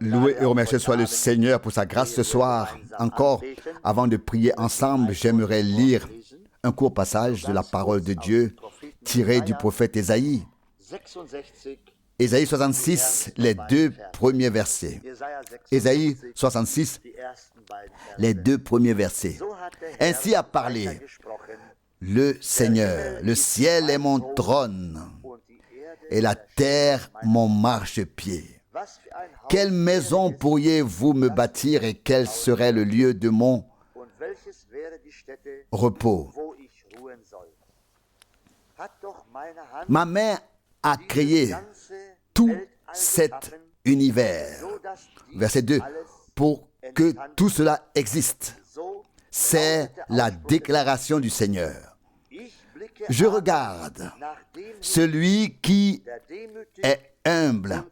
Loué et remercié soit le Seigneur pour sa grâce ce soir. Encore, avant de prier ensemble, j'aimerais lire un court passage de la parole de Dieu tiré du prophète Ésaïe. Ésaïe 66, les deux premiers versets. Ésaïe 66, les deux premiers versets. Ainsi a parlé le Seigneur. Le ciel est mon trône et la terre mon marchepied. Quelle maison pourriez-vous me bâtir et quel serait le lieu de mon repos? Ma main a créé tout cet univers. Verset 2. Pour que tout cela existe. C'est la déclaration du Seigneur. Je regarde celui qui est humble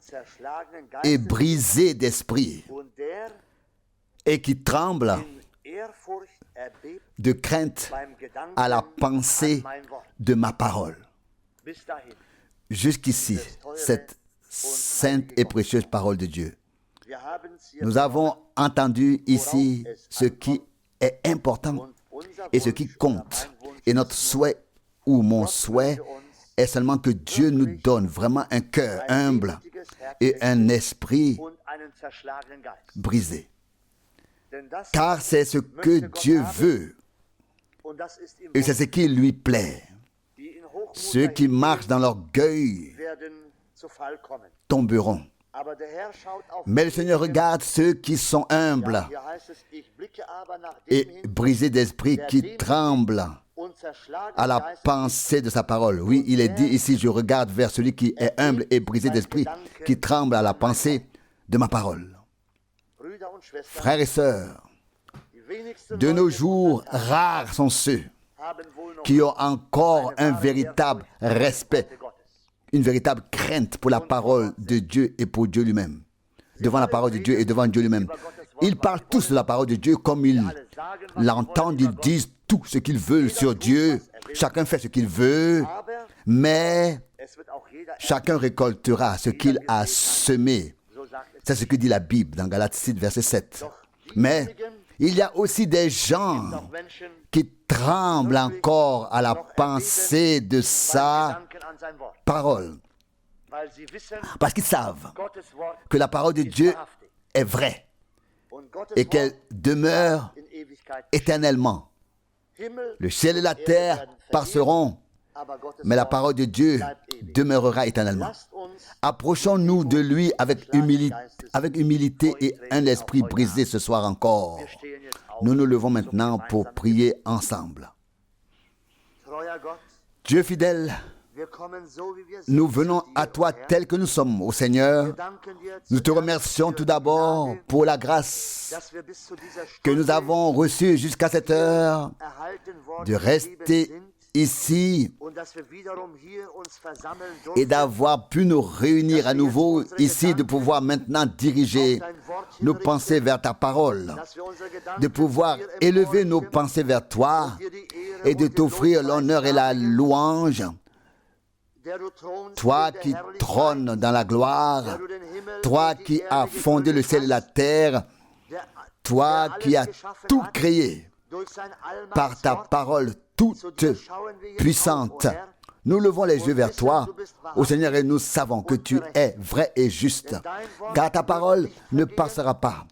et brisé d'esprit et qui tremble de crainte à la pensée de ma parole. Jusqu'ici, cette sainte et précieuse parole de Dieu. Nous avons entendu ici ce qui est important et ce qui compte. Et notre souhait ou mon souhait est seulement que Dieu nous donne vraiment un cœur humble et un esprit brisé. Car c'est ce que Dieu veut et c'est ce qui lui plaît. Ceux qui marchent dans l'orgueil tomberont. Mais le Seigneur regarde ceux qui sont humbles et brisés d'esprit, qui tremblent à la pensée de sa parole. Oui, il est dit ici, je regarde vers celui qui est humble et brisé d'esprit, qui tremble à la pensée de ma parole. Frères et sœurs, de nos jours, rares sont ceux qui ont encore un véritable respect, une véritable crainte pour la parole de Dieu et pour Dieu lui-même. Devant la parole de Dieu et devant Dieu lui-même. Ils parlent tous de la parole de Dieu comme ils l'entendent, ils disent tout ce qu'ils veulent sur Dieu. Chacun fait ce qu'il veut, mais chacun récoltera ce qu'il a semé. C'est ce que dit la Bible dans Galates 6, verset 7. Mais il y a aussi des gens qui tremblent encore à la pensée de sa parole. Parce qu'ils savent que la parole de Dieu est vraie et qu'elle demeure éternellement. Le ciel et la terre passeront, mais la parole de Dieu demeurera éternellement. Approchons-nous de lui avec humilité et un esprit brisé ce soir encore. Nous nous levons maintenant pour prier ensemble. Dieu fidèle, nous venons à toi tel que nous sommes, ô Seigneur. Nous te remercions tout d'abord pour la grâce que nous avons reçue jusqu'à cette heure de rester ici et d'avoir pu nous réunir à nouveau ici, de pouvoir maintenant diriger nos pensées vers ta parole, de pouvoir élever nos pensées vers toi et de t'offrir l'honneur et la louange. Toi qui trônes dans la gloire, toi qui as fondé le ciel et la terre, toi qui as tout créé par ta parole toute puissante. Nous levons les yeux vers toi, ô Seigneur, et nous savons que tu es vrai et juste, car ta parole ne passera pas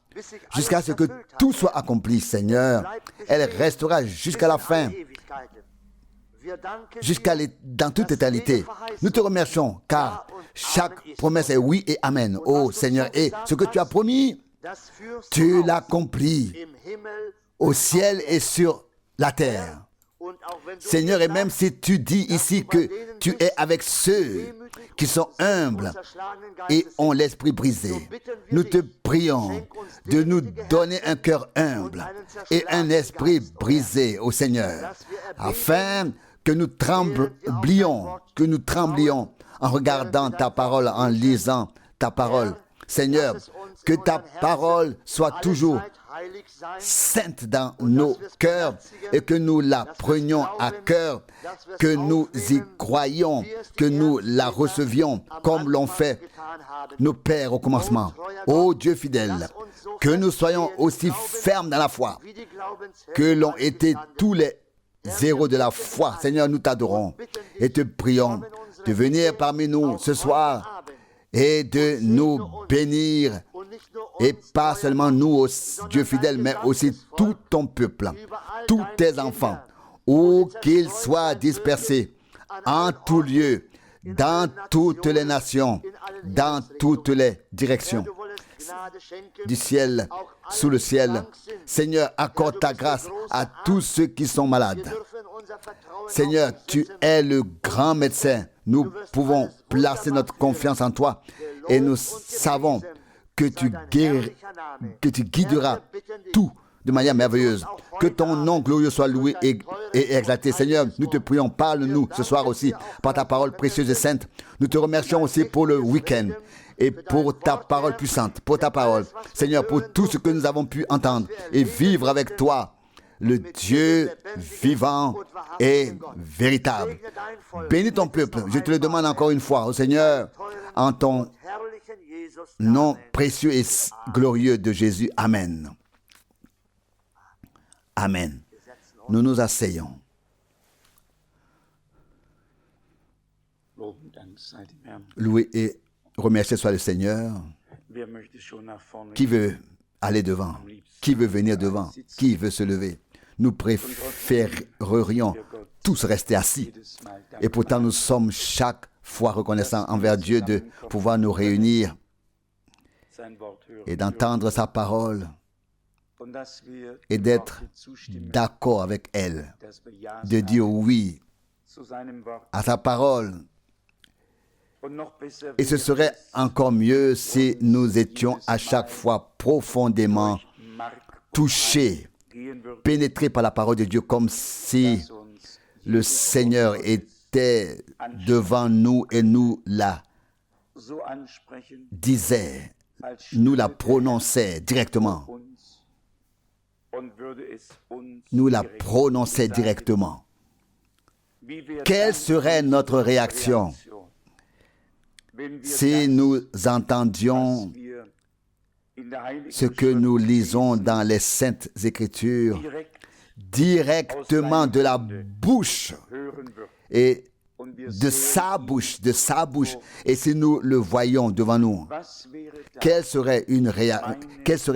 jusqu'à ce que tout soit accompli, Seigneur. Elle restera jusqu'à la fin, dans toute éternité. Nous te remercions, car chaque promesse est oui et amen, ô Seigneur. Et ce que tu as promis, tu l'accomplis au ciel et sur la terre. Seigneur, et même si tu dis ici que tu es avec ceux qui sont humbles et ont l'esprit brisé, nous te prions de nous donner un cœur humble et un esprit brisé au Seigneur, afin que nous tremblions en regardant ta parole, en lisant ta parole. Seigneur, que ta parole soit toujours sainte dans nos cœurs et que nous la prenions à cœur, que nous y croyions, que nous la recevions comme l'ont fait nos pères au commencement. Ô Dieu fidèle, que nous soyons aussi fermes dans la foi que l'ont été tous les héros de la foi. Seigneur, nous t'adorons et te prions de venir parmi nous ce soir et de nous bénir. Et pas seulement nous, Dieu fidèle, mais aussi tout ton peuple, tous tes enfants, où qu'ils soient dispersés, en tout lieu, dans toutes les nations, dans toutes les directions du ciel, sous le ciel. Seigneur, accorde ta grâce à tous ceux qui sont malades. Seigneur, tu es le grand médecin. Nous pouvons placer notre confiance en toi et nous savons que tu guideras tout de manière merveilleuse. Que ton nom glorieux soit loué et exalté. Seigneur, nous te prions, parle-nous ce soir aussi par ta parole précieuse et sainte. Nous te remercions aussi pour le week-end et pour ta parole puissante, pour ta parole. Seigneur, pour tout ce que nous avons pu entendre et vivre avec toi, le Dieu vivant et véritable. Bénis ton peuple. Je te le demande encore une fois, au Seigneur, en ton nom précieux et glorieux de Jésus. Amen. Amen. Nous nous asseyons. Loué et remercié soit le Seigneur. Qui veut aller devant? Qui veut venir devant? Qui veut se lever? Nous préférerions tous rester assis. Et pourtant, nous sommes chaque fois reconnaissants envers Dieu de pouvoir nous réunir et d'entendre sa parole et d'être d'accord avec elle, de dire oui à sa parole. Et ce serait encore mieux si nous étions à chaque fois profondément touchés, pénétrés par la parole de Dieu, comme si le Seigneur était devant nous et nous la disait, nous la prononçait directement. Nous la prononçait directement. Quelle serait notre réaction si nous entendions ce que nous lisons dans les Saintes Écritures directement de la bouche et de sa bouche, et si nous le voyons devant nous, quelle serait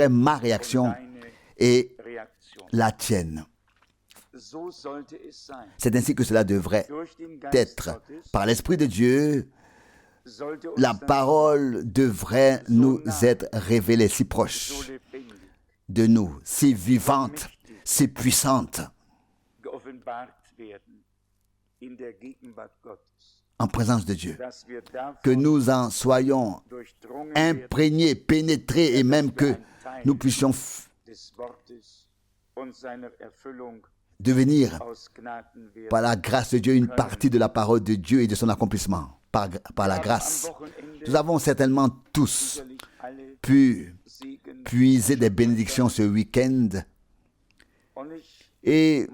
ma réaction et la tienne? C'est ainsi que cela devrait être. Par l'Esprit de Dieu, la parole devrait nous être révélée si proche de nous, si vivante, si puissante, en présence de Dieu, que nous en soyons imprégnés, pénétrés, et même que nous puissions devenir, par la grâce de Dieu, une partie de la parole de Dieu et de son accomplissement, par la grâce. Nous avons certainement tous pu puiser des bénédictions ce week-end. Et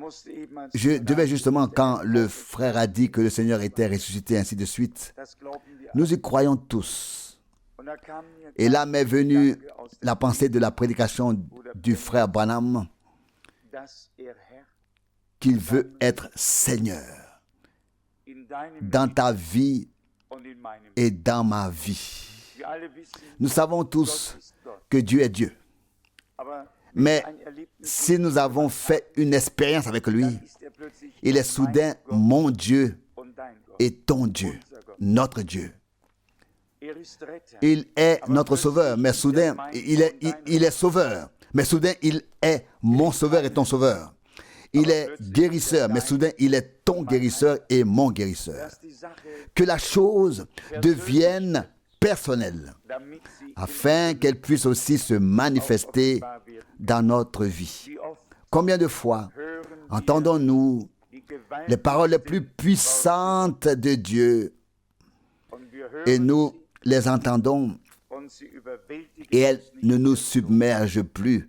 je devais justement, quand le frère a dit que le Seigneur était ressuscité, ainsi de suite, nous y croyons tous. Et là m'est venue la pensée de la prédication du frère Branham, qu'il veut être Seigneur dans ta vie et dans ma vie. Nous savons tous que Dieu est Dieu. Mais si nous avons fait une expérience avec lui, il est soudain mon Dieu et ton Dieu, notre Dieu. Il est notre sauveur, mais soudain, il est sauveur. Mais soudain, il est mon sauveur et ton sauveur. Il est guérisseur, mais soudain, il est ton guérisseur et mon guérisseur. Que la chose devienne personnelle, afin qu'elle puisse aussi se manifester dans notre vie. Combien de fois entendons-nous les paroles les plus puissantes de Dieu et nous les entendons et elles ne nous submergent plus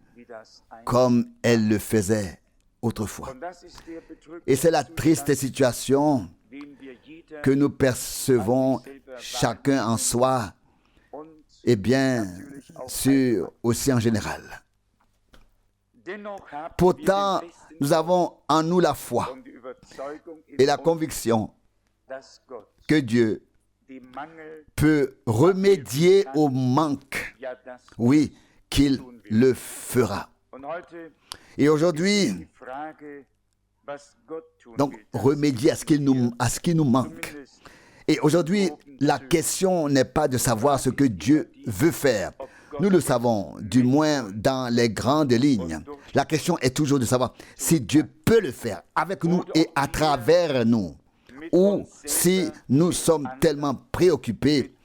comme elle le faisait autrefois. Et c'est la triste situation que nous percevons chacun en soi et bien sûr aussi en général. Pourtant, nous avons en nous la foi et la conviction que Dieu peut remédier au manque. Oui, qu'il le fera. Et aujourd'hui, donc remédier à ce qui nous manque. Et aujourd'hui, la question n'est pas de savoir ce que Dieu veut faire. Nous le savons, du moins dans les grandes lignes. La question est toujours de savoir si Dieu peut le faire avec nous et à travers nous. Ou si nous sommes tellement préoccupés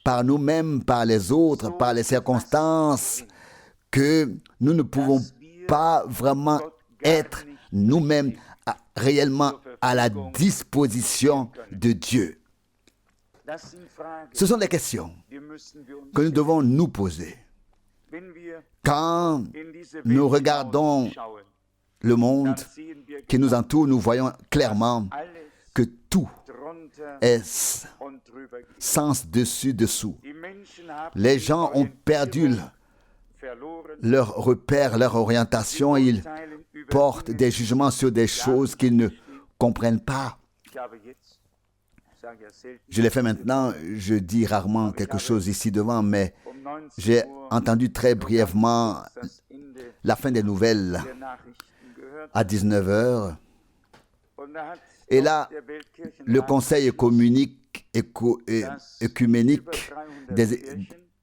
par nous-mêmes, par les autres, par les circonstances, que nous ne pouvons pas vraiment être nous-mêmes réellement à la disposition de Dieu. Ce sont des questions que nous devons nous poser. Quand nous regardons le monde qui nous entoure, nous voyons clairement que tout est sens dessus dessous. Les gens ont perdu leur repère, leur orientation. Ils portent des jugements sur des choses qu'ils ne comprennent pas. Je l'ai fait maintenant, je dis rarement quelque chose ici devant, mais j'ai entendu très brièvement la fin des nouvelles à 19h. Et là, le Conseil œcuménique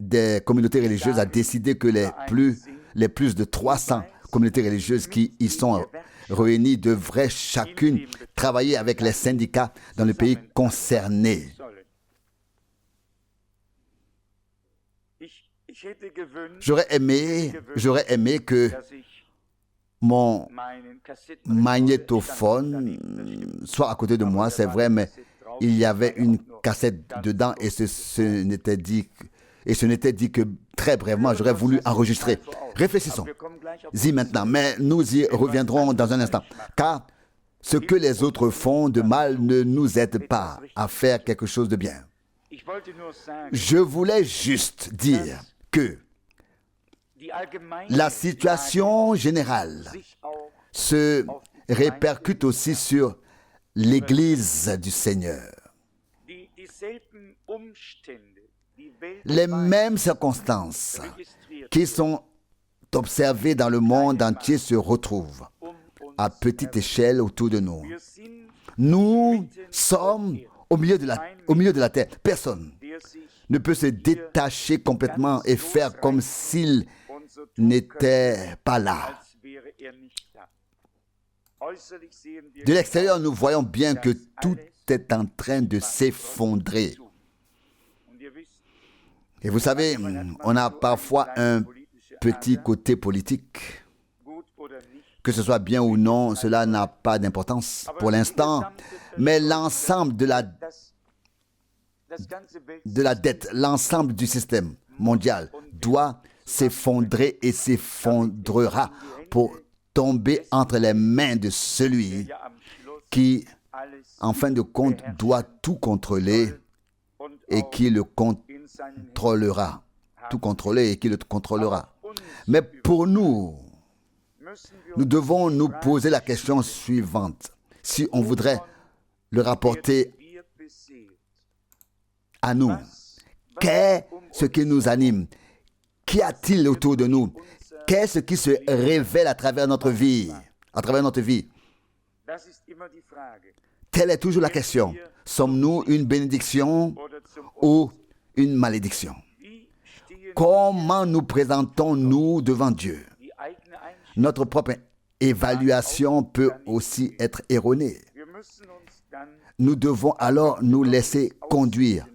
des communautés religieuses a décidé que les plus de 300 communautés religieuses qui y sont réunies devraient chacune travailler avec les syndicats dans le pays concerné. J'aurais aimé que mon magnétophone soit à côté de moi, c'est vrai, mais il y avait une cassette dedans et ce n'était dit que très brièvement, j'aurais voulu enregistrer. Réfléchissons-y maintenant, mais nous y reviendrons dans un instant. Car ce que les autres font de mal ne nous aide pas à faire quelque chose de bien. Je voulais juste dire que la situation générale se répercute aussi sur l'Église du Seigneur. Les mêmes circonstances qui sont observées dans le monde entier se retrouvent à petite échelle autour de nous. Nous sommes au milieu de la terre. Personne ne peut se détacher complètement et faire comme s'il n'était pas là. De l'extérieur, nous voyons bien que tout est en train de s'effondrer. Et vous savez, on a parfois un petit côté politique. Que ce soit bien ou non, cela n'a pas d'importance pour l'instant. Mais l'ensemble de la dette, l'ensemble du système mondial doit s'effondrer et s'effondrera pour tomber entre les mains de celui qui, en fin de compte, doit tout contrôler et qui le contrôlera. Tout contrôler et qui le contrôlera. Mais pour nous, nous devons nous poser la question suivante. Si on voudrait le rapporter à nous, qu'est-ce qui nous anime? Qu'y a-t-il autour de nous? Qu'est-ce qui se révèle à travers notre vie? Telle est toujours la question. Sommes-nous une bénédiction ou une malédiction? Comment nous présentons-nous devant Dieu? Notre propre évaluation peut aussi être erronée. Nous devons alors nous laisser conduire,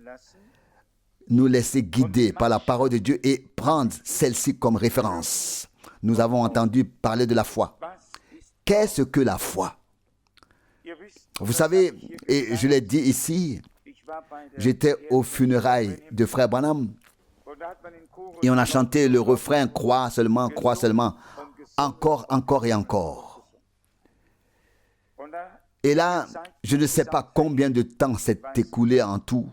nous laisser guider par la parole de Dieu et prendre celle-ci comme référence. Nous avons entendu parler de la foi. Qu'est-ce que la foi? Vous savez, et je l'ai dit ici, j'étais aux funérailles de Frère Branham et on a chanté le refrain « Crois seulement ». encore, encore et encore. Et là, je ne sais pas combien de temps s'est écoulé en tout.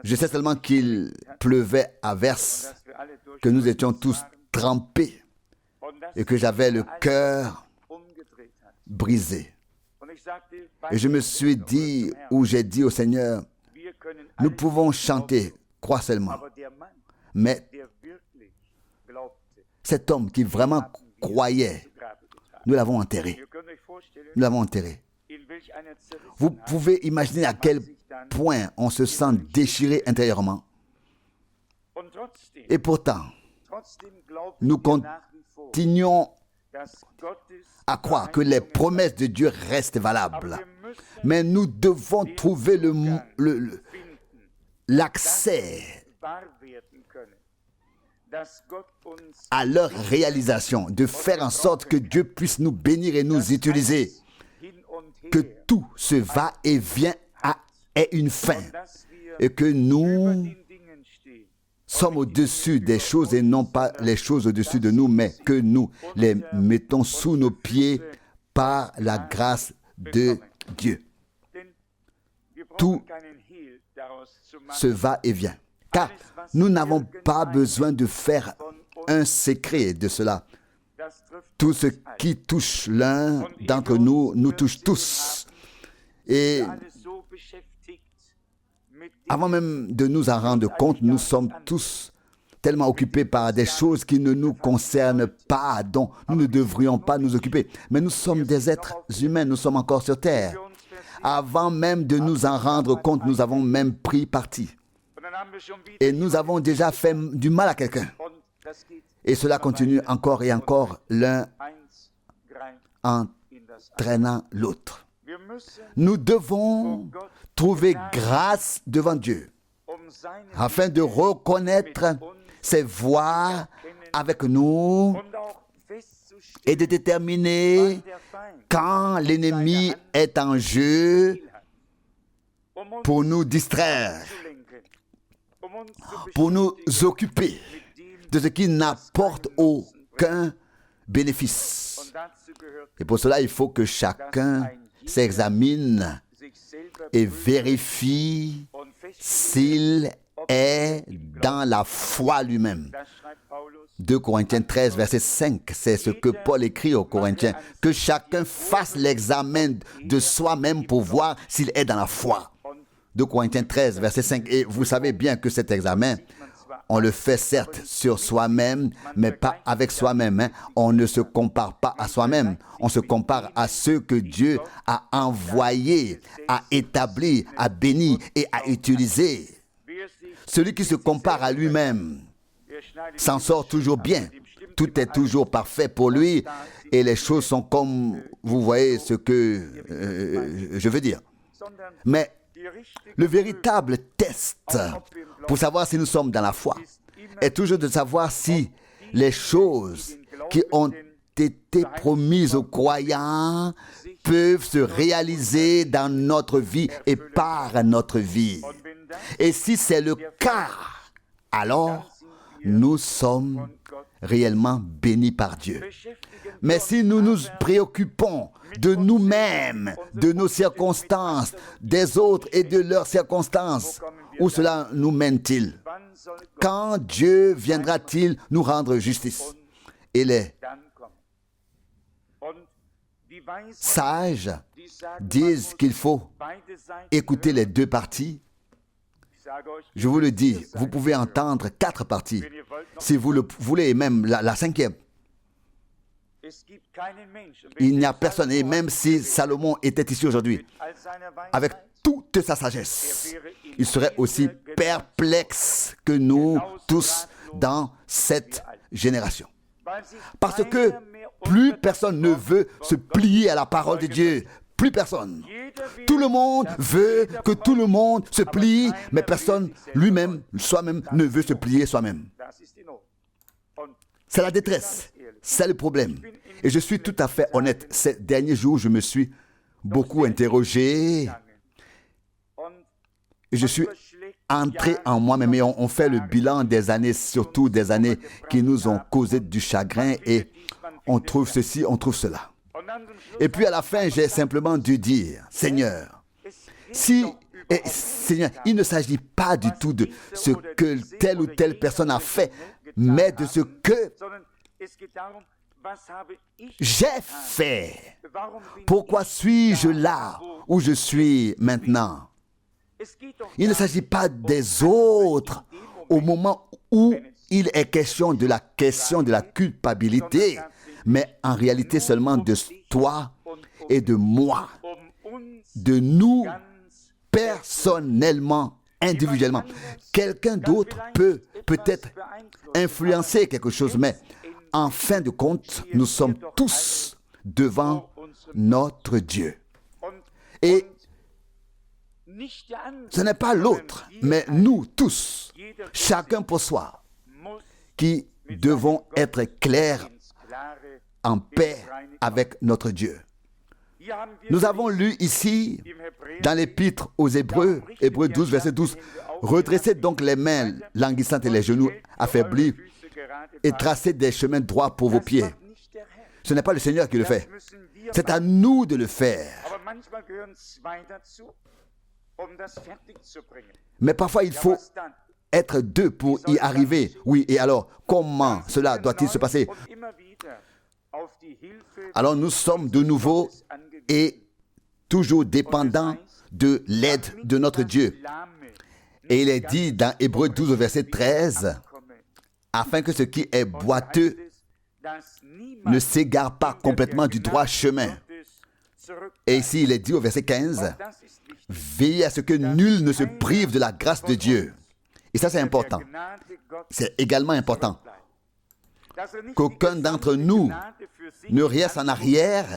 Je sais seulement qu'il pleuvait à verse, que nous étions tous trempés et que j'avais le cœur brisé. Et je me suis dit, ou j'ai dit au Seigneur, nous pouvons chanter, crois seulement. Mais cet homme qui vraiment croyait, nous l'avons enterré. Nous l'avons enterré. Vous pouvez imaginer à quel point on se sent déchiré intérieurement. Et pourtant, nous continuons à croire que les promesses de Dieu restent valables. Mais nous devons trouver l'accès à leur réalisation, de faire en sorte que Dieu puisse nous bénir et nous utiliser, que tout ce va-et-vient ait une fin, et que nous sommes au-dessus des choses et non pas les choses au-dessus de nous, mais que nous les mettons sous nos pieds par la grâce de Dieu. Tout ce va-et-vient. Car nous n'avons pas besoin de faire un secret de cela. Tout ce qui touche l'un d'entre nous, nous touche tous. Et avant même de nous en rendre compte, nous sommes tous tellement occupés par des choses qui ne nous concernent pas, dont nous ne devrions pas nous occuper. Mais nous sommes des êtres humains, nous sommes encore sur terre. Avant même de nous en rendre compte, nous avons même pris parti. Et nous avons déjà fait du mal à quelqu'un. Et cela continue encore et encore, l'un entraînant l'autre. Nous devons trouver grâce devant Dieu afin de reconnaître ses voies avec nous et de déterminer quand l'ennemi est en jeu pour nous distraire, pour nous occuper de ce qui n'apporte aucun bénéfice. Et pour cela, il faut que chacun s'examine et vérifie s'il est dans la foi lui-même. 2 Corinthiens 13, verset 5, c'est ce que Paul écrit aux Corinthiens. Que chacun fasse l'examen de soi-même pour voir s'il est dans la foi. 2 Corinthiens 13, verset 5. Et vous savez bien que cet examen, on le fait certes sur soi-même, mais pas avec soi-même. Hein. On ne se compare pas à soi-même. On se compare à ceux que Dieu a envoyés, a établis, a bénis et a utilisés. Celui qui se compare à lui-même s'en sort toujours bien. Tout est toujours parfait pour lui et les choses sont comme vous voyez ce que je veux dire. Mais le véritable test pour savoir si nous sommes dans la foi est toujours de savoir si les choses qui ont été promises aux croyants peuvent se réaliser dans notre vie et par notre vie. Et si c'est le cas, alors nous sommes réellement bénis par Dieu. Mais si nous nous préoccupons de nous-mêmes, de nos circonstances, des autres et de leurs circonstances, où cela nous mène-t-il? Quand Dieu viendra-t-il nous rendre justice? Et les sages disent qu'il faut écouter les deux parties. Je vous le dis, vous pouvez entendre 4 parties, si vous le voulez, et même la 5e. Il n'y a personne, et même si Salomon était ici aujourd'hui, avec toute sa sagesse, il serait aussi perplexe que nous tous dans cette génération. Parce que plus personne ne veut se plier à la parole de Dieu. Plus personne. Tout le monde veut que tout le monde se plie, mais personne lui-même, soi-même, ne veut se plier soi-même. C'est la détresse. C'est le problème. Et je suis tout à fait honnête. Ces derniers jours, je me suis beaucoup interrogé. Et je suis entrer en moi-même et on fait le bilan des années, surtout des années qui nous ont causé du chagrin et on trouve ceci, on trouve cela. Et puis à la fin, j'ai simplement dû dire, Seigneur, Seigneur, il ne s'agit pas du tout de ce que telle ou telle personne a fait, mais de ce que j'ai fait. Pourquoi suis-je là où je suis maintenant? Il ne s'agit pas des autres au moment où il est question de la culpabilité, mais en réalité seulement de toi et de moi, de nous personnellement, individuellement. Quelqu'un d'autre peut peut-être influencer quelque chose, mais en fin de compte, nous sommes tous devant notre Dieu. Et ce n'est pas l'autre, mais nous tous, chacun pour soi, qui devons être clairs, en paix avec notre Dieu. Nous avons lu ici, dans l'épître aux Hébreux, Hébreux 12, verset 12, « Redressez donc les mains languissantes et les genoux affaiblis et tracez des chemins droits pour vos pieds. » Ce n'est pas le Seigneur qui le fait. C'est à nous de le faire. Mais parfois, il faut être deux pour y arriver. Oui, et alors, comment cela doit-il se passer? Alors, nous sommes de nouveau et toujours dépendants de l'aide de notre Dieu. Et il est dit dans Hébreux 12, verset 13, « Afin que ce qui est boiteux ne s'égare pas complètement du droit chemin. » Et ici, il est dit au verset 15, « Veillez à ce que nul ne se prive de la grâce de Dieu. » Et ça, c'est important. C'est également important. Qu'aucun d'entre nous ne reste en arrière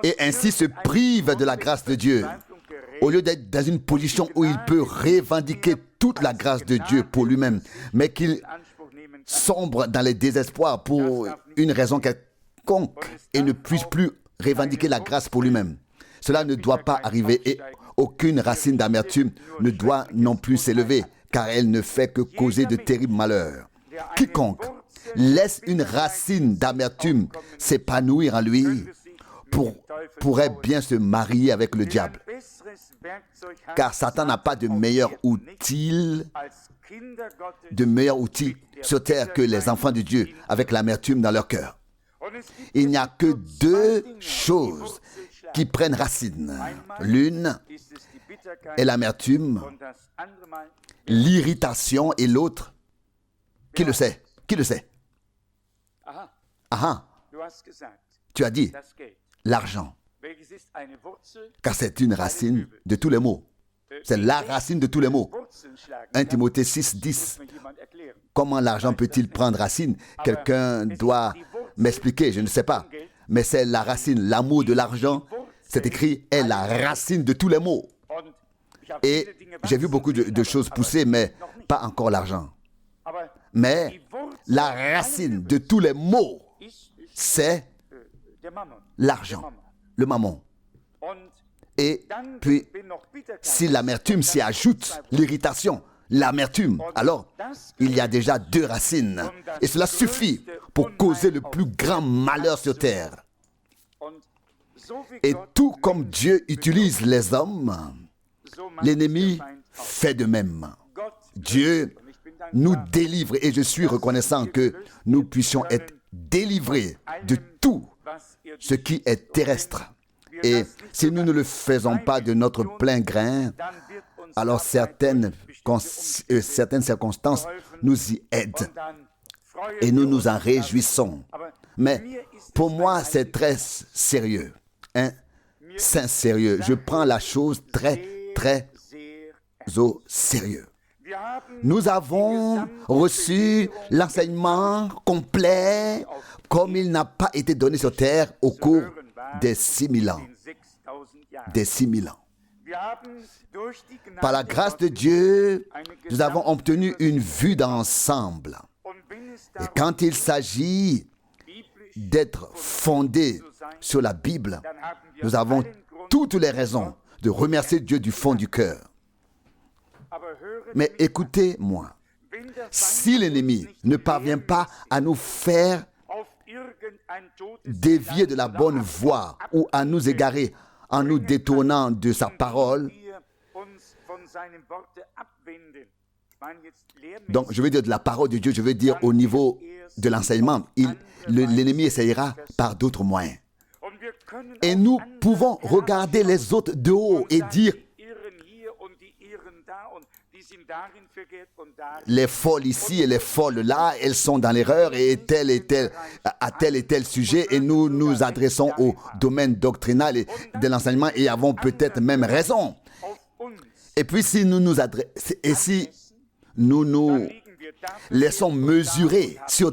et ainsi se prive de la grâce de Dieu. Au lieu d'être dans une position où il peut revendiquer toute la grâce de Dieu pour lui-même, mais qu'il sombre dans les désespoirs pour une raison quelconque et ne puisse plus revendiquer la grâce pour lui-même. Cela ne doit pas arriver et aucune racine d'amertume ne doit non plus s'élever, car elle ne fait que causer de terribles malheurs. Quiconque laisse une racine d'amertume s'épanouir en lui pourrait bien se marier avec le diable. Car Satan n'a pas de meilleur outil sur terre que les enfants de Dieu avec l'amertume dans leur cœur. Il n'y a que deux choses qui prennent racine. L'une est l'amertume, l'irritation, et l'autre, qui le sait? Qui le sait? Ah, tu as dit l'argent, car c'est une racine de tous les maux. C'est la racine de tous les maux. 1 Timothée 6, 10. Comment l'argent peut-il prendre racine? Quelqu'un doit m'expliquer, je ne sais pas. Mais c'est la racine, l'amour de l'argent, c'est écrit, est la racine de tous les maux. Et j'ai vu beaucoup de choses pousser, mais pas encore l'argent. Mais la racine de tous les maux, c'est l'argent, le mammon. Et puis, si l'amertume s'y ajoute, l'irritation, l'amertume, alors il y a déjà deux racines. Et cela suffit pour causer le plus grand malheur sur terre. Et tout comme Dieu utilise les hommes, l'ennemi fait de même. Dieu nous délivre et je suis reconnaissant que nous puissions être délivrés de tout ce qui est terrestre. Et si nous ne le faisons pas de notre plein grain, alors certaines circonstances nous y aident et nous nous en réjouissons. Mais pour moi, c'est très sérieux. C'est sérieux. Je prends la chose très au sérieux. Nous avons reçu l'enseignement complet comme il n'a pas été donné sur terre au cours des 6000 ans. Des 6000 ans. Par la grâce de Dieu, nous avons obtenu une vue d'ensemble. Et quand il s'agit d'être fondé sur la Bible, nous avons toutes les raisons de remercier Dieu du fond du cœur. Mais écoutez-moi, si l'ennemi ne parvient pas à nous faire dévier de la bonne voie ou à nous égarer en nous détournant de sa parole, donc je veux dire de la parole de Dieu, je veux dire au niveau de l'enseignement, l'ennemi essayera par d'autres moyens. Et nous pouvons regarder les autres de haut et dire les folles ici et les folles là, elles sont dans l'erreur et tel à tel et tel sujet, et nous nous adressons au domaine doctrinal et de l'enseignement et avons peut-être même raison. Et puis si nous nous laissons mesurer sur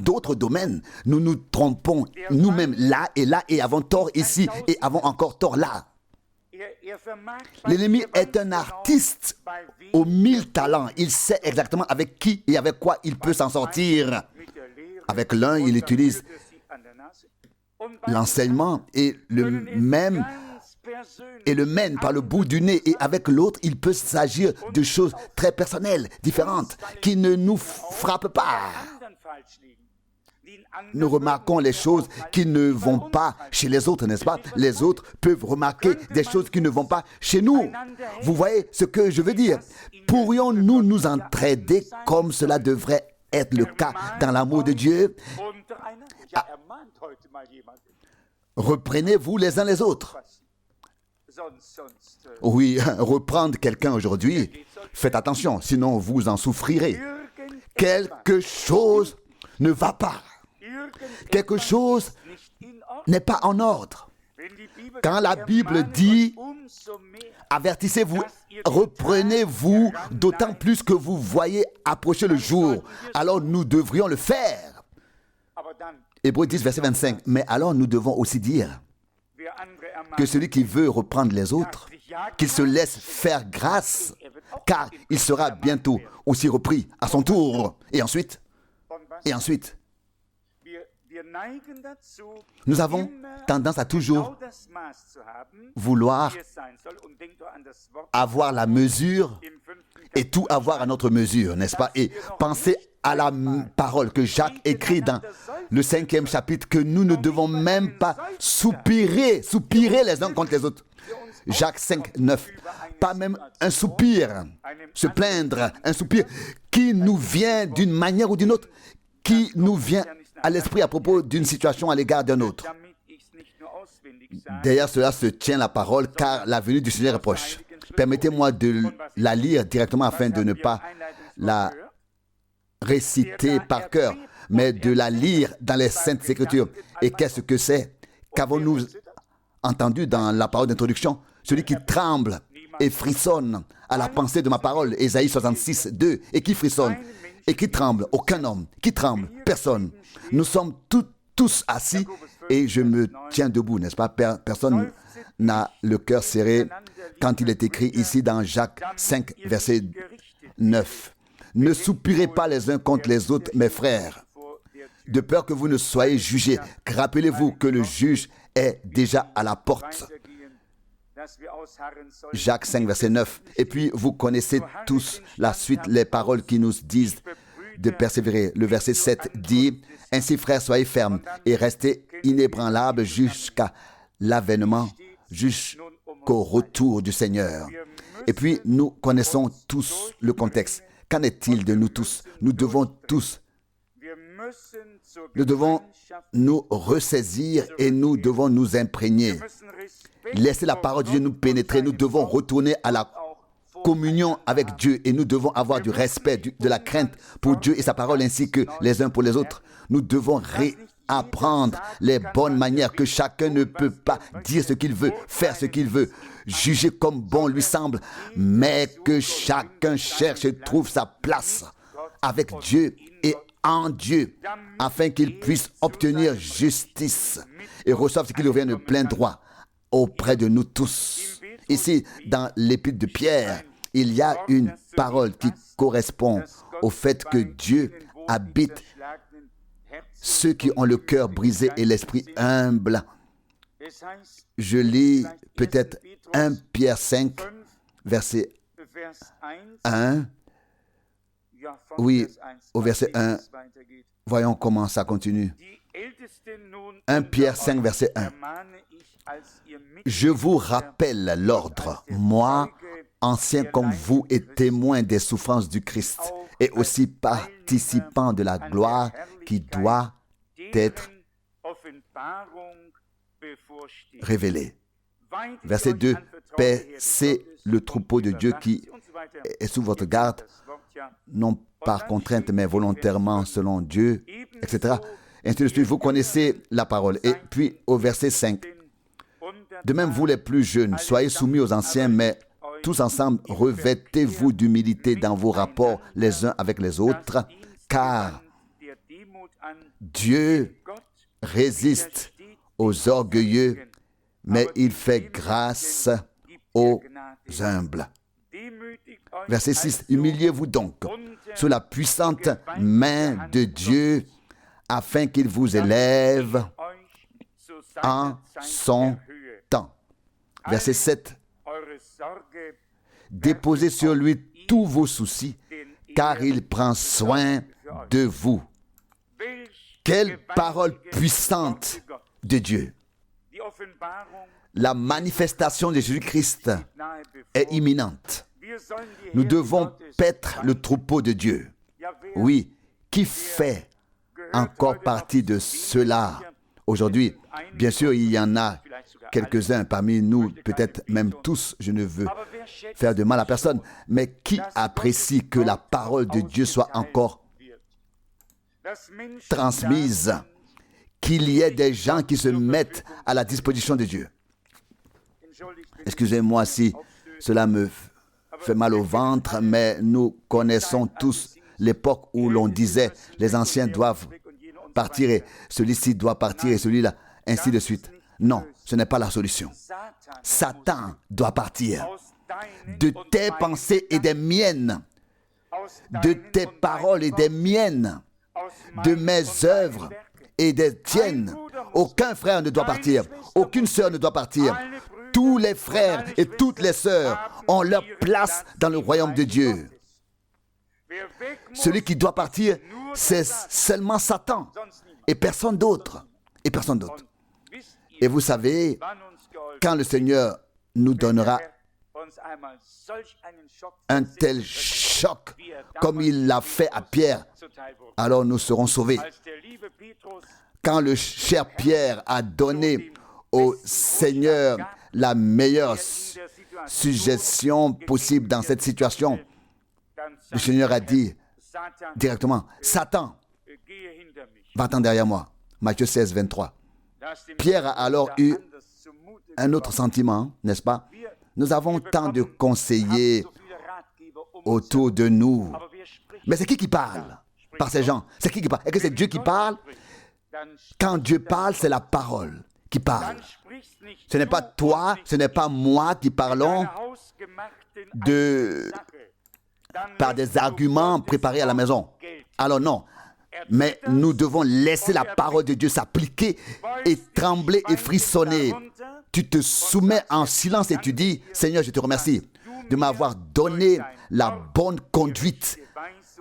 d'autres domaines, nous nous trompons nous-mêmes là et avons tort ici et avons encore tort là. L'ennemi est un artiste aux 1000 talents. Il sait exactement avec qui et avec quoi il peut s'en sortir. Avec l'un, il utilise l'enseignement et le mène par le bout du nez. Et avec l'autre, il peut s'agir de choses très personnelles, différentes, qui ne nous frappent pas. Nous remarquons les choses qui ne vont pas chez les autres, n'est-ce pas? Les autres peuvent remarquer des choses qui ne vont pas chez nous. Vous voyez ce que je veux dire? Pourrions-nous nous entraider comme cela devrait être le cas dans l'amour de Dieu? Reprenez-vous les uns les autres. Oui, reprendre quelqu'un aujourd'hui, faites attention, sinon vous en souffrirez. Quelque chose ne va pas. Quelque chose n'est pas en ordre. Quand la Bible dit « Avertissez-vous, reprenez-vous, d'autant plus que vous voyez approcher le jour », alors nous devrions le faire. Hébreux 10, verset 25. Mais alors nous devons aussi dire que celui qui veut reprendre les autres, qu'il se laisse faire grâce, car il sera bientôt aussi repris à son tour. Et ensuite, nous avons tendance à toujours vouloir avoir la mesure et tout avoir à notre mesure, n'est-ce pas? Et penser à la parole que Jacques écrit dans le 5e chapitre, que nous ne devons même pas soupirer les uns contre les autres. Jacques 5, 9. Pas même un soupir, se plaindre, un soupir qui nous vient d'une manière ou d'une autre, qui nous vient à l'esprit à propos d'une situation à l'égard d'un autre. Derrière cela se tient la parole, car la venue du Seigneur est proche. Permettez-moi de la lire directement afin de ne pas la réciter par cœur, mais de la lire dans les Saintes Écritures. Et qu'est-ce que c'est? Qu'avons-nous entendu dans la parole d'introduction? Celui qui tremble et frissonne à la pensée de ma parole, Ésaïe 66, 2, et qui frissonne et qui tremble, aucun homme, qui tremble, personne. Nous sommes tous assis et je me tiens debout, n'est-ce pas? Personne n'a le cœur serré quand il est écrit ici dans Jacques 5, verset 9. Ne soupirez pas les uns contre les autres, mes frères, de peur que vous ne soyez jugés. Rappelez-vous que le juge est déjà à la porte. Jacques 5, verset 9. Et puis, vous connaissez tous la suite, les paroles qui nous disent de persévérer. Le verset 7 dit « Ainsi, frères, soyez fermes et restez inébranlables jusqu'à l'avènement, jusqu'au retour du Seigneur. » Et puis, nous connaissons tous le contexte. Qu'en est-il de nous tous? Nous devons nous ressaisir et nous devons nous imprégner. Laissez la parole de Dieu nous pénétrer. Nous devons retourner à la communion avec Dieu et nous devons avoir du respect, de la crainte pour Dieu et sa parole ainsi que les uns pour les autres. Nous devons réapprendre les bonnes manières, que chacun ne peut pas dire ce qu'il veut, faire ce qu'il veut, juger comme bon lui semble, mais que chacun cherche et trouve sa place avec Dieu et en Dieu, afin qu'il puisse obtenir justice et reçoive ce qui lui revient de plein droit auprès de nous tous. Ici, dans l'épître de Pierre, il y a une parole qui correspond au fait que Dieu habite ceux qui ont le cœur brisé et l'esprit humble. Je lis peut-être 1 Pierre 5, verset 1, oui, au verset 1, voyons comment ça continue. 1 Pierre 5, verset 1. Je vous rappelle l'ordre, moi, ancien comme vous et témoin des souffrances du Christ, et aussi participant de la gloire qui doit être révélée. Verset 2, paissez le troupeau de Dieu qui est sous votre garde, non par contrainte, mais volontairement selon Dieu, etc. Et ainsi de suite, vous connaissez la parole. Et puis au verset 5, de même vous les plus jeunes, soyez soumis aux anciens, mais tous ensemble, revêtez-vous d'humilité dans vos rapports les uns avec les autres, car Dieu résiste aux orgueilleux, mais il fait grâce aux humbles. Verset 6, humiliez-vous donc sous la puissante main de Dieu, afin qu'il vous élève en son temps. Verset 7, déposez sur lui tous vos soucis, car il prend soin de vous. Quelle parole puissante de Dieu! La manifestation de Jésus-Christ est imminente. Nous devons paître le troupeau de Dieu. Oui, qui fait encore partie de cela aujourd'hui? Bien sûr, il y en a quelques-uns parmi nous, peut-être même tous, je ne veux faire de mal à personne, mais qui apprécie que la parole de Dieu soit encore transmise, qu'il y ait des gens qui se mettent à la disposition de Dieu. Excusez-moi si cela me fait mal au ventre, mais nous connaissons tous l'époque où l'on disait les anciens doivent partir et celui-ci doit partir et celui-là, ainsi de suite. Non, ce n'est pas la solution. Satan doit partir de tes pensées et des miennes, de tes paroles et des miennes, de mes œuvres et des tiennes. Aucun frère ne doit partir, aucune sœur ne doit partir. Tous les frères et toutes les sœurs ont leur place dans le royaume de Dieu. Celui qui doit partir, c'est seulement Satan et personne d'autre. Et personne d'autre. Et vous savez, quand le Seigneur nous donnera un tel choc comme il l'a fait à Pierre, alors nous serons sauvés. Quand le cher Pierre a donné au Seigneur la meilleure suggestion possible dans cette situation, le Seigneur a dit directement, Satan, va-t'en derrière moi. Matthieu 16, 23. Pierre a alors eu un autre sentiment, n'est-ce pas? Nous avons tant de conseillers autour de nous. Mais c'est qui parle par ces gens? C'est qui parle? Est-ce que c'est Dieu qui parle? Quand Dieu parle, c'est la parole qui parle. Ce n'est pas toi, ce n'est pas moi qui parlons par des arguments préparés à la maison. Alors non. Mais nous devons laisser la parole de Dieu s'appliquer et trembler et frissonner. Tu te soumets en silence et tu dis, Seigneur, je te remercie de m'avoir donné la bonne conduite,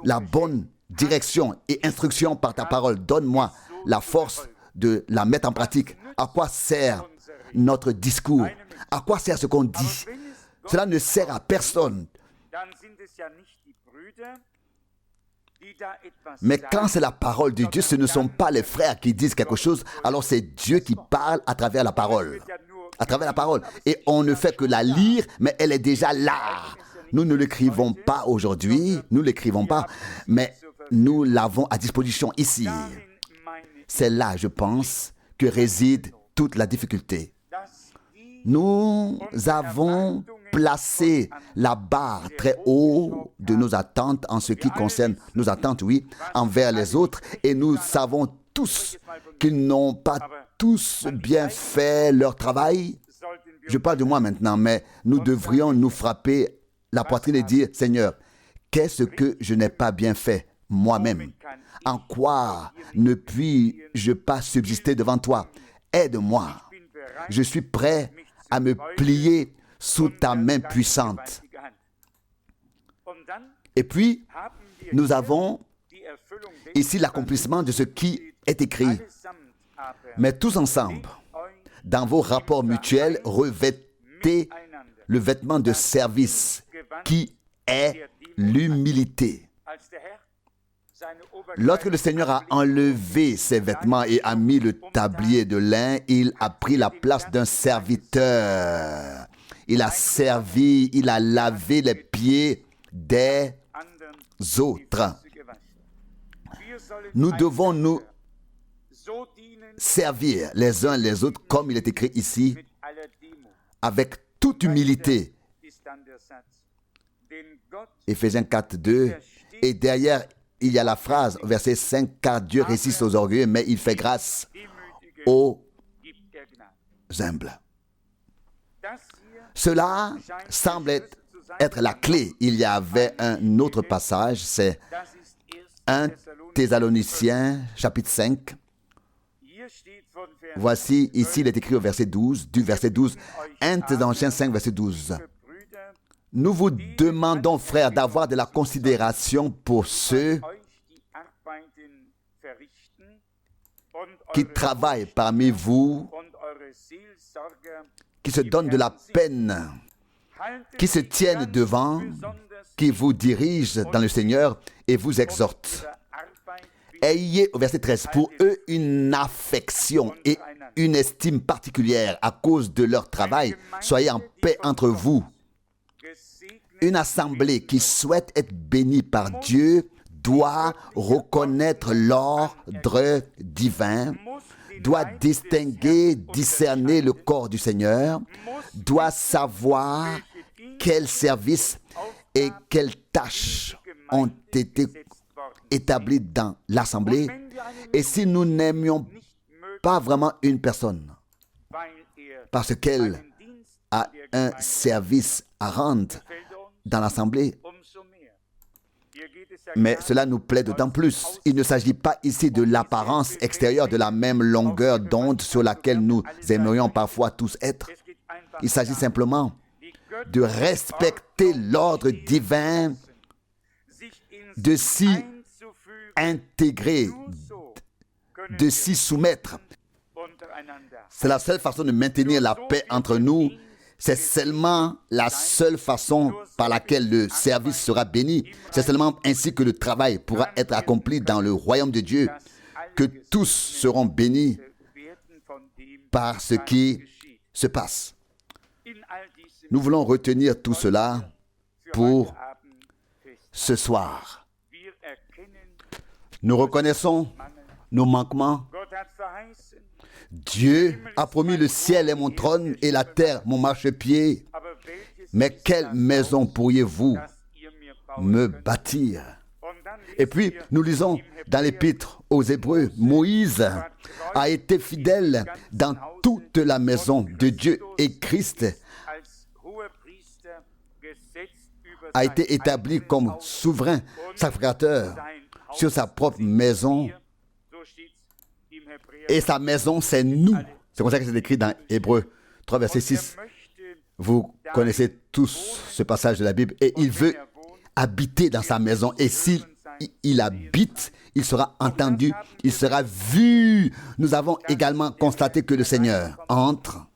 la bonne direction et instruction par ta parole. Donne-moi la force de la mettre en pratique. À quoi sert notre discours? À quoi sert ce qu'on dit? Cela ne sert à personne. Mais quand c'est la parole de Dieu, ce ne sont pas les frères qui disent quelque chose, alors c'est Dieu qui parle à travers la parole. À travers la parole. Et on ne fait que la lire, mais elle est déjà là. Nous ne l'écrivons pas aujourd'hui, nous ne l'écrivons pas, mais nous l'avons à disposition ici. C'est là, je pense, que réside toute la difficulté. Nous avons placé la barre très haut de nos attentes en ce qui concerne nos attentes, oui, envers les autres. Et nous savons tous qu'ils n'ont pas tous bien fait leur travail. Je parle de moi maintenant, mais nous devrions nous frapper la poitrine et dire, Seigneur, qu'est-ce que je n'ai pas bien fait moi-même? En quoi ne puis-je pas subsister devant toi? Aide-moi. Je suis prêt à me plier sous ta main puissante. Et puis, nous avons ici l'accomplissement de ce qui est écrit. Mais tous ensemble, dans vos rapports mutuels, revêtez le vêtement de service qui est l'humilité. Lorsque le Seigneur a enlevé ses vêtements et a mis le tablier de lin, il a pris la place d'un serviteur. Il a servi, il a lavé les pieds des autres. Nous devons nous servir les uns les autres, comme il est écrit ici, avec toute humilité. Éphésiens 4, 2. Et derrière, il y a la phrase, verset 5, « Car Dieu résiste aux orgueilleux, mais il fait grâce aux humbles. » Cela semble être la clé. Il y avait un autre passage, c'est 1 Thessaloniciens, chapitre 5. Voici, ici, il est écrit au verset 12, du verset 12, 1 Thessaloniciens 5, verset 12. Nous vous demandons, frères, d'avoir de la considération pour ceux qui travaillent parmi vous, qui se donnent de la peine, qui se tiennent devant, qui vous dirigent dans le Seigneur et vous exhortent. Ayez, au verset 13, pour eux une affection et une estime particulière à cause de leur travail. Soyez en paix entre vous. Une assemblée qui souhaite être bénie par Dieu doit reconnaître l'ordre divin, doit distinguer, discerner le corps du Seigneur, doit savoir quels services et quelles tâches ont été établies dans l'assemblée. Et si nous n'aimions pas vraiment une personne, parce qu'elle a un service à rendre dans l'assemblée, mais cela nous plaît d'autant plus. Il ne s'agit pas ici de l'apparence extérieure, de la même longueur d'onde sur laquelle nous aimerions parfois tous être. Il s'agit simplement de respecter l'ordre divin, de s'y intégrer, de s'y soumettre. C'est la seule façon de maintenir la paix entre nous. C'est seulement la seule façon par laquelle le service sera béni. C'est seulement ainsi que le travail pourra être accompli dans le royaume de Dieu, que tous seront bénis par ce qui se passe. Nous voulons retenir tout cela pour ce soir. Nous reconnaissons nos manquements. Dieu a promis le ciel est mon trône et la terre mon marchepied. Mais quelle maison pourriez-vous me bâtir? Et puis, nous lisons dans l'Épître aux Hébreux, Moïse a été fidèle dans toute la maison de Dieu et Christ a été établi comme souverain sacrificateur sur sa propre maison. Et sa maison, c'est nous. C'est comme ça que c'est écrit dans Hébreux 3, verset 6. Vous connaissez tous ce passage de la Bible. Et il veut habiter dans sa maison. Et s'il habite, il sera entendu, il sera vu. Nous avons également constaté que le Seigneur entre.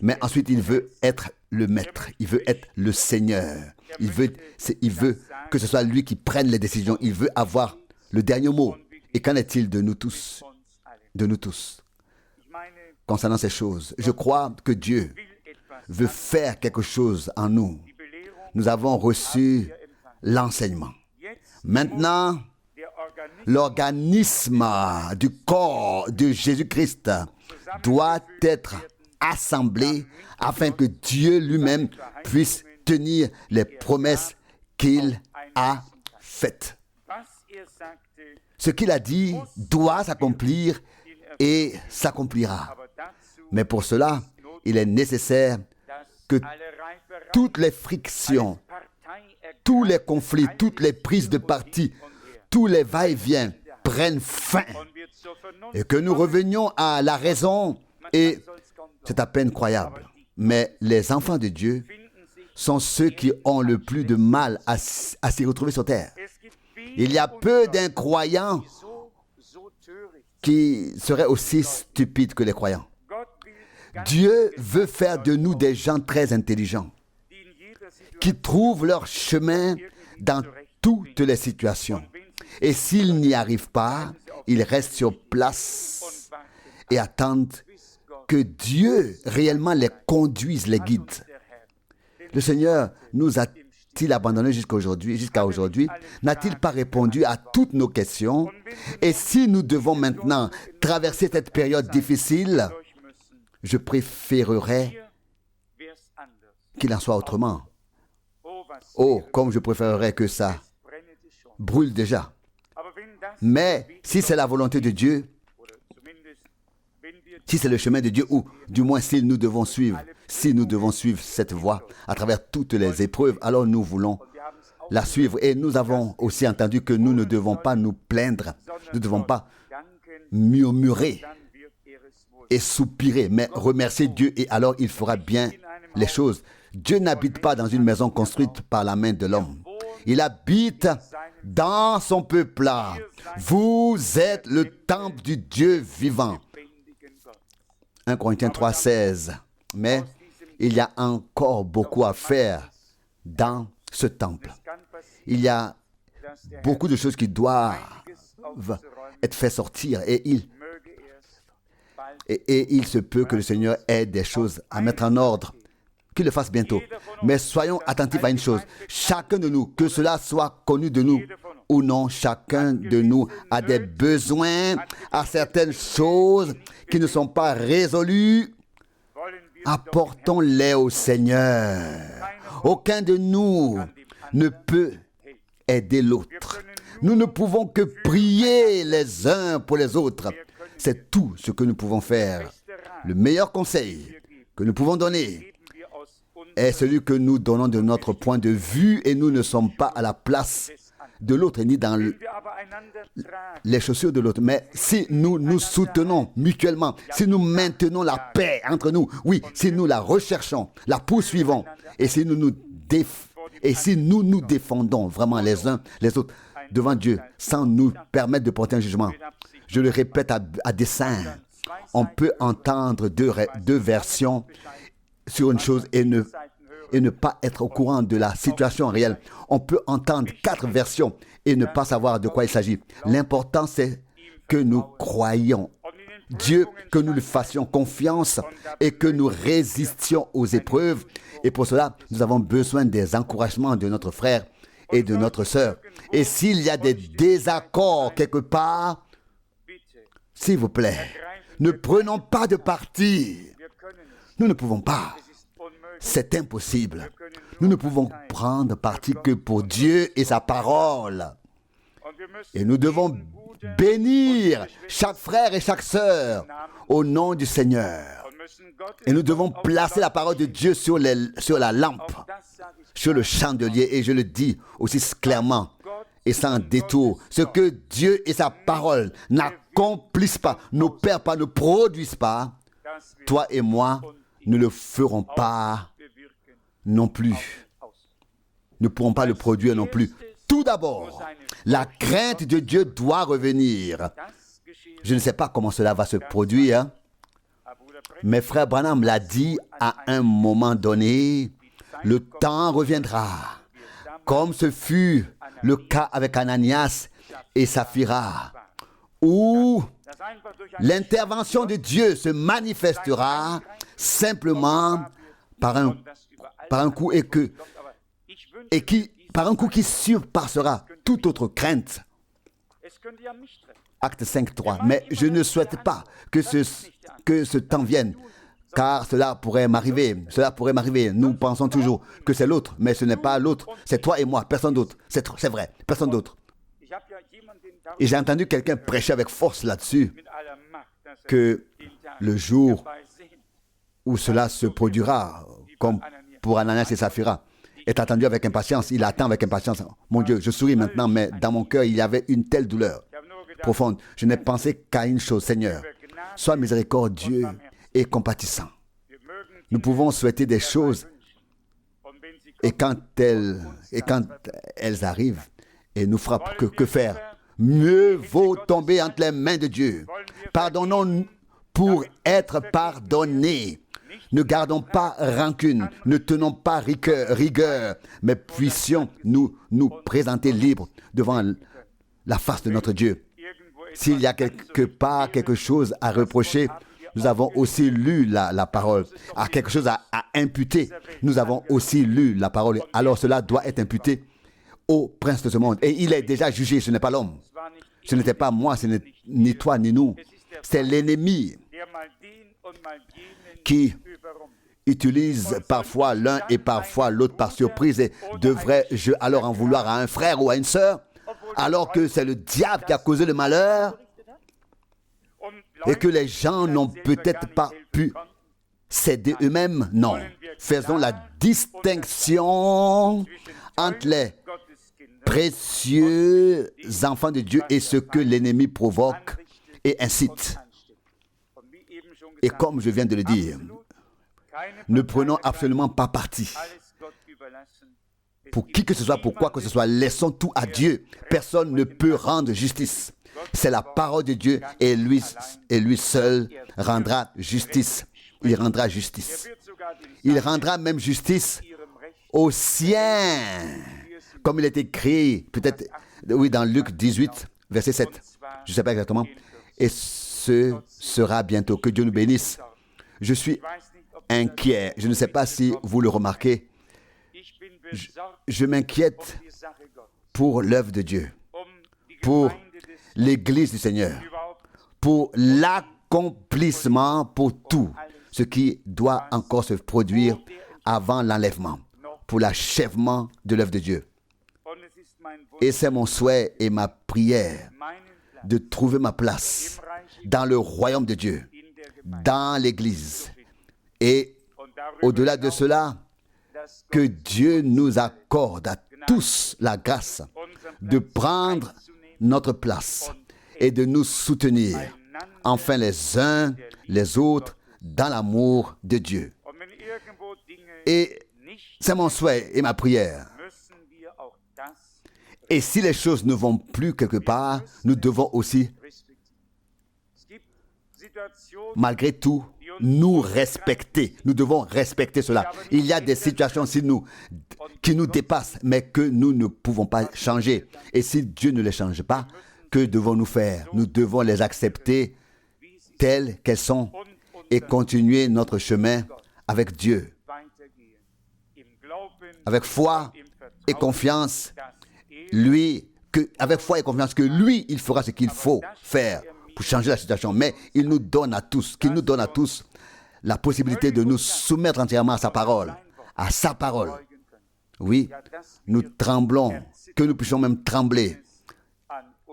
Mais ensuite, il veut être le maître. Il veut être le Seigneur. Il veut que ce soit lui qui prenne les décisions. Il veut avoir le dernier mot. Et qu'en est-il de nous tous? De nous tous. Concernant ces choses, je crois que Dieu veut faire quelque chose en nous. Nous avons reçu l'enseignement. Maintenant, l'organisme du corps de Jésus-Christ doit être assemblé afin que Dieu lui-même puisse tenir les promesses qu'il a faites. Ce qu'il a dit doit s'accomplir et s'accomplira. Mais pour cela, il est nécessaire que toutes les frictions, tous les conflits, toutes les prises de parti, tous les va-et-vient prennent fin et que nous revenions à la raison. Et c'est à peine croyable. Mais les enfants de Dieu sont ceux qui ont le plus de mal à s'y retrouver sur terre. Il y a peu d'incroyants qui seraient aussi stupides que les croyants. Dieu veut faire de nous des gens très intelligents, qui trouvent leur chemin dans toutes les situations. Et s'ils n'y arrivent pas, ils restent sur place et attendent que Dieu réellement les conduise, les guide. Le Seigneur nous a-t-il abandonnés jusqu'à aujourd'hui? N'a-t-il pas répondu à toutes nos questions? Et si nous devons maintenant traverser cette période difficile, je préférerais qu'il en soit autrement. Oh, comme je préférerais que ça brûle déjà. Mais si c'est la volonté de Dieu, si c'est le chemin de Dieu, ou du moins si nous devons suivre cette voie à travers toutes les épreuves, alors nous voulons la suivre. Et nous avons aussi entendu que nous ne devons pas nous plaindre, nous ne devons pas murmurer et soupirer, mais remercier Dieu, et alors il fera bien les choses. Dieu n'habite pas dans une maison construite par la main de l'homme. Il habite dans son peuple. Vous êtes le temple du Dieu vivant. 1 Corinthiens 3, 16. Mais il y a encore beaucoup à faire dans ce temple. Il y a beaucoup de choses qui doivent être faites sortir, et il se peut que le Seigneur ait des choses à mettre en ordre, qu'il le fasse bientôt. Mais soyons attentifs à une chose. Chacun de nous, que cela soit connu de nous ou non, chacun de nous a des besoins, à certaines choses qui ne sont pas résolues. Apportons-les au Seigneur. Aucun de nous ne peut aider l'autre. Nous ne pouvons que prier les uns pour les autres. C'est tout ce que nous pouvons faire. Le meilleur conseil que nous pouvons donner est celui que nous donnons de notre point de vue, et nous ne sommes pas à la place de l'autre ni dans les chaussures de l'autre. Mais si nous nous soutenons mutuellement, si nous maintenons la paix entre nous, oui, si nous la recherchons, la poursuivons, et si nous nous défendons vraiment les uns les autres devant Dieu, sans nous permettre de porter un jugement. Je le répète à dessein, on peut entendre deux versions sur une chose et ne pas être au courant de la situation réelle. On peut entendre 4 versions et ne pas savoir de quoi il s'agit. L'important, c'est que nous croyions Dieu, que nous lui fassions confiance et que nous résistions aux épreuves. Et pour cela, nous avons besoin des encouragements de notre frère et de notre sœur. Et s'il y a des désaccords quelque part, s'il vous plaît, ne prenons pas de parti. Nous ne pouvons pas. C'est impossible. Nous ne pouvons prendre parti que pour Dieu et sa parole. Et nous devons bénir chaque frère et chaque sœur au nom du Seigneur. Et nous devons placer la parole de Dieu sur la lampe, sur le chandelier. Et je le dis aussi clairement et sans détour. Ce que Dieu et sa parole n'accomplissent pas, n'opèrent pas, ne produisent pas, toi et moi ne le ferons pas non plus. Ne pourrons pas le produire non plus. Tout d'abord, la crainte de Dieu doit revenir. Je ne sais pas comment cela va se produire, mais frère Branham l'a dit à un moment donné, le temps reviendra, comme ce fut le cas avec Ananias et Saphira, où l'intervention de Dieu se manifestera simplement par un coup par un coup qui surpassera toute autre crainte. Acte 5.3. Mais je ne souhaite pas que ce temps vienne, car cela pourrait m'arriver. Nous pensons toujours que c'est l'autre, mais ce n'est pas l'autre. C'est toi et moi, personne d'autre. C'est vrai, personne d'autre. Et j'ai entendu quelqu'un prêcher avec force là-dessus, que le jour où cela se produira, comme pour Ananias et Saphira, est attendu avec impatience. Il attend avec impatience. Mon Dieu, je souris maintenant, mais dans mon cœur, il y avait une telle douleur profonde. Je n'ai pensé qu'à une chose, Seigneur, sois miséricordieux et compatissant. Nous pouvons souhaiter des choses, Et quand elles arrivent et nous frappent, que faire? Mieux vaut tomber entre les mains de Dieu. Pardonnons pour être pardonnés. Ne gardons pas rancune, ne tenons pas rigueur, mais puissions nous présenter libres devant la face de notre Dieu. S'il y a quelque part quelque chose à reprocher, nous avons aussi lu la parole. À quelque chose à imputer, nous avons aussi lu la parole. Alors cela doit être imputé au prince de ce monde. Et il est déjà jugé, ce n'est pas l'homme. Ce n'était pas moi, ce n'est ni toi ni nous. C'est l'ennemi qui utilise parfois l'un et parfois l'autre par surprise. Et devrais-je alors en vouloir à un frère ou à une sœur, alors que c'est le diable qui a causé le malheur et que les gens n'ont peut-être pas pu s'aider eux-mêmes? Non. Faisons la distinction entre les précieux enfants de Dieu et ce que l'ennemi provoque et incite. Et comme je viens de le dire, ne prenons absolument pas parti pour qui que ce soit, pour quoi que ce soit. Laissons tout à Dieu. Personne ne peut rendre justice. C'est la parole de Dieu et lui seul rendra justice. Il rendra justice. Il rendra même justice aux siens. Comme il est écrit, peut-être, oui, dans Luc 18, verset 7. Je ne sais pas exactement. Et ce sera bientôt. Que Dieu nous bénisse. Je suis inquiet. Je ne sais pas si vous le remarquez. Je m'inquiète pour l'œuvre de Dieu, pour l'Église du Seigneur, pour l'accomplissement, pour tout ce qui doit encore se produire avant l'enlèvement, pour l'achèvement de l'œuvre de Dieu. Et c'est mon souhait et ma prière de trouver ma place dans le royaume de Dieu, dans l'Église. Et au-delà de cela, que Dieu nous accorde à tous la grâce de prendre notre place et de nous soutenir, enfin les uns les autres, dans l'amour de Dieu. Et c'est mon souhait et ma prière. Et si les choses ne vont plus quelque part, nous devons aussi, malgré tout, nous respecter. Nous devons respecter cela. Il y a des situations qui nous dépassent, mais que nous ne pouvons pas changer. Et si Dieu ne les change pas, que devons-nous faire? Nous devons les accepter telles qu'elles sont et continuer notre chemin avec Dieu. Avec foi et confiance, avec foi et confiance que lui, il fera ce qu'il faut faire pour changer la situation. Mais il nous donne à tous, qu'il nous donne à tous la possibilité de nous soumettre entièrement à sa parole. À sa parole. Oui, nous tremblons, que nous puissions même trembler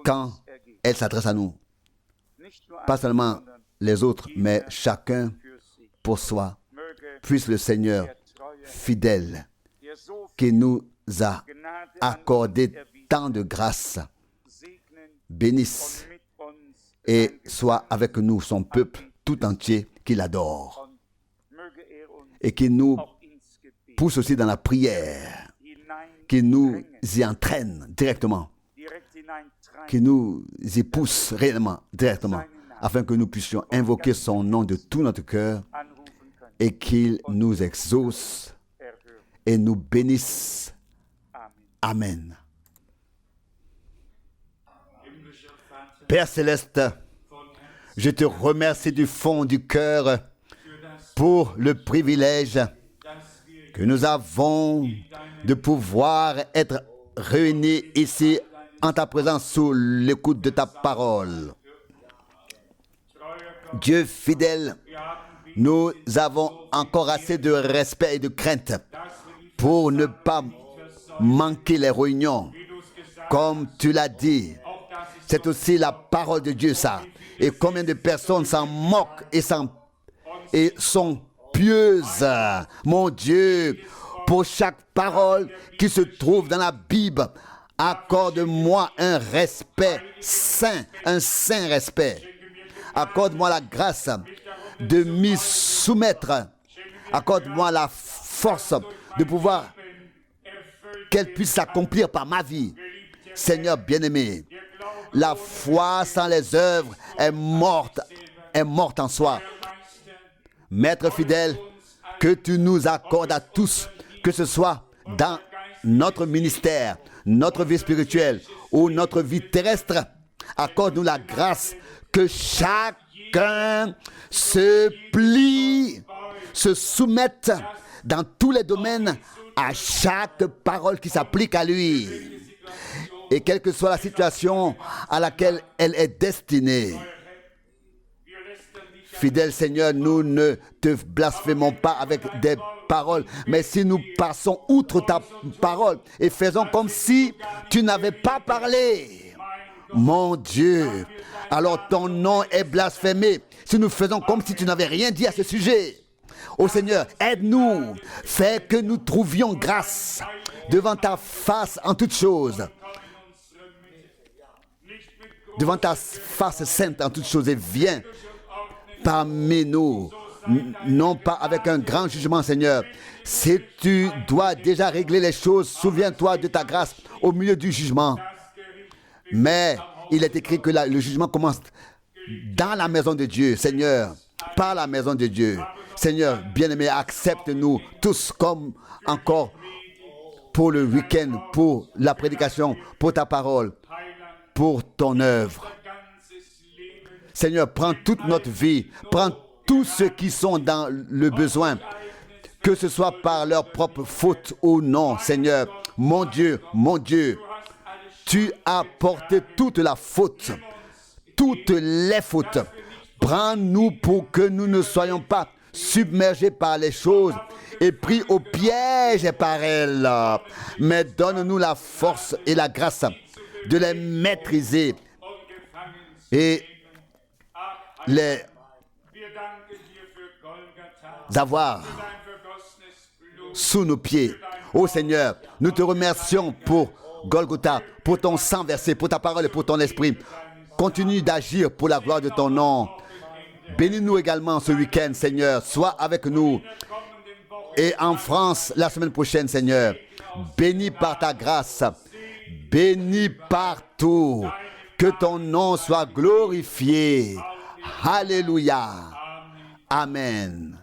quand elle s'adresse à nous. Pas seulement les autres, mais chacun pour soi. Puisse le Seigneur fidèle, qui nous a accordé tant de grâce, bénisse et soit avec nous, son peuple tout entier, qui l'adore. Et qui nous pousse aussi dans la prière, qui nous y entraîne directement, qui nous y pousse réellement, directement, afin que nous puissions invoquer son nom de tout notre cœur et qu'il nous exauce et nous bénisse. Amen. Père Céleste, je te remercie du fond du cœur pour le privilège que nous avons de pouvoir être réunis ici en ta présence sous l'écoute de ta parole. Dieu fidèle, nous avons encore assez de respect et de crainte pour ne pas manquer les réunions. Comme tu l'as dit, c'est aussi la parole de Dieu, ça. Et combien de personnes s'en moquent et sont pieuses. Mon Dieu, pour chaque parole qui se trouve dans la Bible, accorde-moi un respect saint, un saint respect. Accorde-moi la grâce de m'y soumettre. Accorde-moi la force de pouvoir qu'elle puisse s'accomplir par ma vie. Seigneur bien-aimé, la foi sans les œuvres est morte en soi. Maître fidèle, que tu nous accordes à tous, que ce soit dans notre ministère, notre vie spirituelle ou notre vie terrestre, accorde-nous la grâce que chacun se plie, se soumette dans tous les domaines à chaque parole qui s'applique à lui. Et quelle que soit la situation à laquelle elle est destinée. Fidèle Seigneur, nous ne te blasphémons pas avec des paroles, mais si nous passons outre ta parole et faisons comme si tu n'avais pas parlé, mon Dieu, alors ton nom est blasphémé. Si nous faisons comme si tu n'avais rien dit à ce sujet, ô Seigneur, aide-nous, fais que nous trouvions grâce devant ta face en toutes choses. Devant ta face sainte en toutes choses, et viens parmi nous, non pas avec un grand jugement, Seigneur. Si tu dois déjà régler les choses, souviens-toi de ta grâce au milieu du jugement. Mais il est écrit que le jugement commence dans la maison de Dieu, Seigneur, par la maison de Dieu. Seigneur, bien-aimé, accepte-nous tous comme encore pour le week-end, pour la prédication, pour ta parole, pour ton œuvre. Seigneur, prends toute notre vie, prends tous ceux qui sont dans le besoin, que ce soit par leur propre faute ou non, Seigneur. Mon Dieu, tu as porté toute la faute, toutes les fautes. Prends-nous pour que nous ne soyons pas submergés par les choses et pris au piège par elles. Mais donne-nous la force et la grâce de les maîtriser et les avoir sous nos pieds. Ô Seigneur, nous te remercions pour Golgotha, pour ton sang versé, pour ta parole et pour ton esprit. Continue d'agir pour la gloire de ton nom. Bénis-nous également ce week-end, Seigneur. Sois avec nous. Et en France, la semaine prochaine, Seigneur. Bénis par ta grâce. Bénis partout. Que ton nom soit glorifié. Alléluia. Amen.